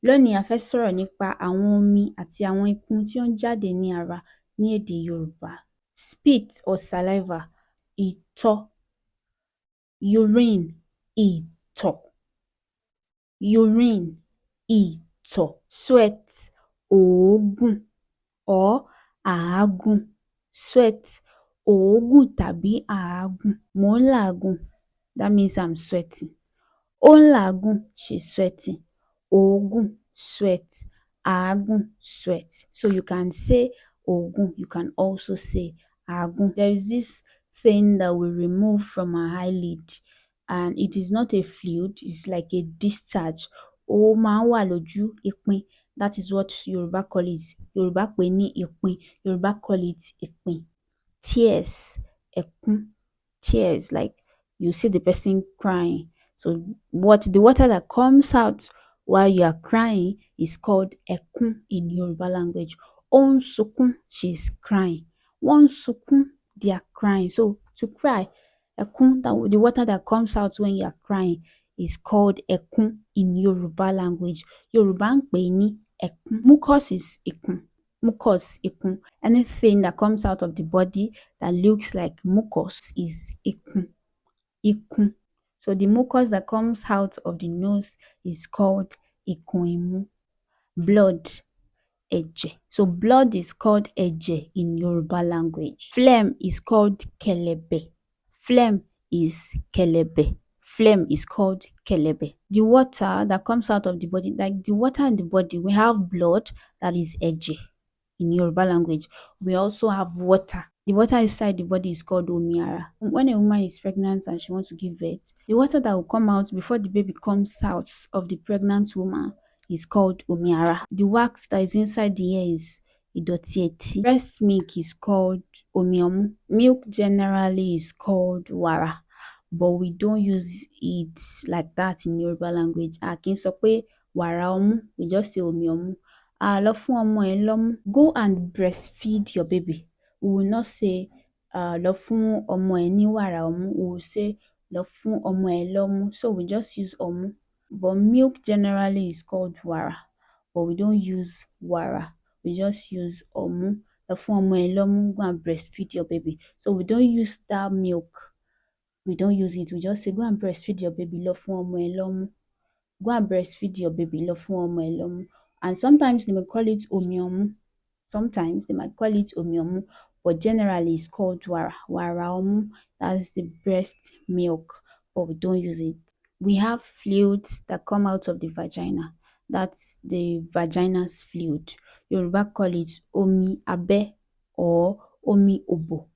Lónìí, a fẹ́ sọ̀rọ̀ nípa àwọn omi àti àwọn ikun tí ó ń jáde ní ara ní èdè Yorùbá. Spit or saliva, ìtọ̀. Urine, ìtọ̀. Urine, ìtọ̀. Sweat, òógùn or àágùn. Sweat, òógùn tàbí àágùn. Mò ń làágùn, that means I'm sweating. Ó ń làágùn, she's sweating. Òógùn, sweat. Àágùn, sweat. So you can say òógùn, you can also say àágùn. There is this thing that we remove from our eyelid, and it is not a fluid, it's like a discharge. Ó máa ń wà lójú ìpín. That is what Yorùbá call it. Yorùbá pè ní ìpín. Yorùbá call it ìpín. Tears, ẹkún. Tears, like you see the person crying. So the water that comes out while you are crying is called ẹkún in Yoruba language. Ó ń sunkún, she's crying. Wọ́n ń sunkún, they are crying. So to cry, ẹkún, the water that comes out when you are crying is called ẹkún in Yoruba language. Yorùbá ń pè ní ẹkún. Mucus is ikun. Mucus, ikun. Anything that comes out of the body that looks like mucus is ikun. Ikun. So the mucus that comes out of the nose is called ikun imú. Blood, ẹ̀jẹ̀. So blood is called ẹ̀jẹ̀ in Yoruba language. Phlegm is called kẹ̀lẹ̀bẹ̀. Phlegm is kẹ̀lẹ̀bẹ̀. Phlegm is called kẹ̀lẹ̀bẹ̀. The water that comes out of the body, like the water in the body, we have blood, that is ẹ̀jẹ̀ in Yoruba language. We also have water. The water inside the body is called omi ara. When a woman is pregnant and she wants to give birth, the water that will come out before the baby comes out of the pregnant woman is called omi ara. The wax that is inside the ear is ìdọ̀tí etí. Breast milk is called omi ọmú. Milk generally is called wàrà, but we don't use it like that in Yoruba language. A kì í sọ pé wàrà ọmú, we just say omi ọmú. Lọ fún ọmọ ẹ lọ́mú. Go and breastfeed your baby. We will not say lọ fún ọmọ ẹ ní wàrà ọmú. We will say lọ fún ọmọ ẹ lọ́mú. So we just use ọmú. But milk generally is called wàrà, but we don't use wàrà. We just use ọmú. Lọ fún ọmọ ẹ lọ́mú. Go and breastfeed your baby. So we don't use that milk. We don't use it. We just say go and breastfeed your baby. Lọ fún ọmọ ẹ lọ́mú. Go and breastfeed your baby. Lọ fún ọmọ ẹ lọ́mú. And sometimes they may call it omi ọmú. Sometimes they might call it omi ọmú, but generally it's called wàrà. Wàrà ọmú, that's the breast milk, but we don't use it. We have fluids that come out of the vagina. That's the vagina's fluid. Yoruba call it omi abẹ́ or omi òbò.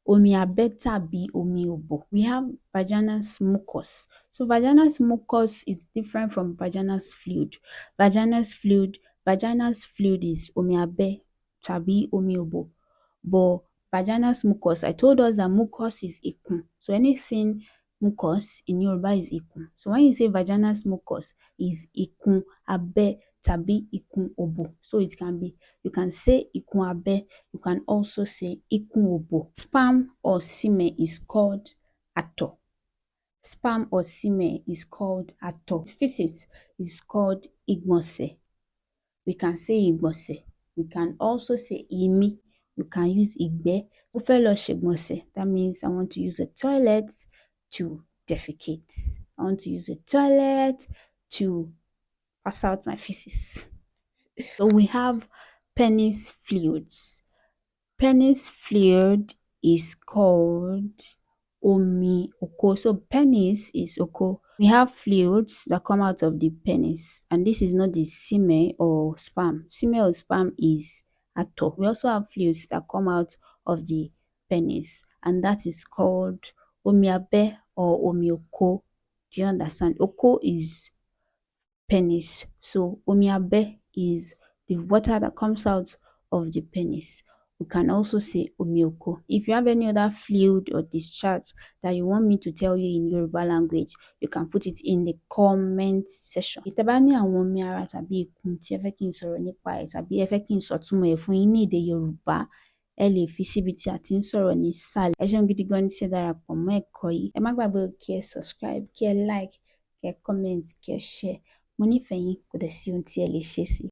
Omi abẹ́ tàbí omi òbò. We have vaginous mucus. So vaginous mucus is different from vaginous fluid. Vaginous fluid is omi abẹ́ tàbí omi òbò. But vaginous mucus, I told us that mucus is ikun. So anything mucus in Yoruba is ikun. So when you say vaginous mucus is ikun abẹ́ tàbí ikun òbò. So it can be, you can say ikun abẹ́, you can also say ikun òbò. Sperm or semen is called àtọ̀. Sperm or semen is called àtọ̀. Feces is called ìgbọ̀nsẹ̀. We can say ìgbọ̀nsẹ̀. We can also say ìmí. You can use ìgbẹ́. Mo fẹ́ lọ ṣègbọ̀nsẹ̀. That means I want to use a toilet to defecate. I want to use a toilet to pass out my feces. So we have penis fluids. Penis fluid is called omi oko. So penis is oko. We have fluids that come out of the penis, and this is not the semen or sperm. Semen or sperm is àtọ̀. We also have fluids that come out of the penis, and that is called omi abẹ́ or omi oko. Do you understand? Oko is penis. So omi abẹ́ is the water that comes out of the penis. We can also say omi oko. If you have any other fluid or discharge that you want me to tell you in Yoruba language, you can put it in the comment section. Tẹ́ bá ní àwọn omi ara tàbí ikun tí ẹ fẹ́ kí n sọ̀rọ̀ nípa ẹ̀, tàbí ẹ fẹ́ kí n sọ̀túnmọ̀ ẹ̀ fún yín ní èdè Yorùbá, ẹ lè fi síbi tí a ti ń sọ̀rọ̀ ní ìsàlẹ̀. Ẹ ṣeun gidi gan ni tí ẹ darapọ̀ mọ́ ẹ̀kọ́ yìí. Ẹ má gbàgbé kí ẹ subscribe, kí ẹ like, kí ẹ comment, kí ẹ share. Mo nífẹ̀ẹ́ yín, kò dẹ̀ sí ohun tí ẹ lè ṣe sí i.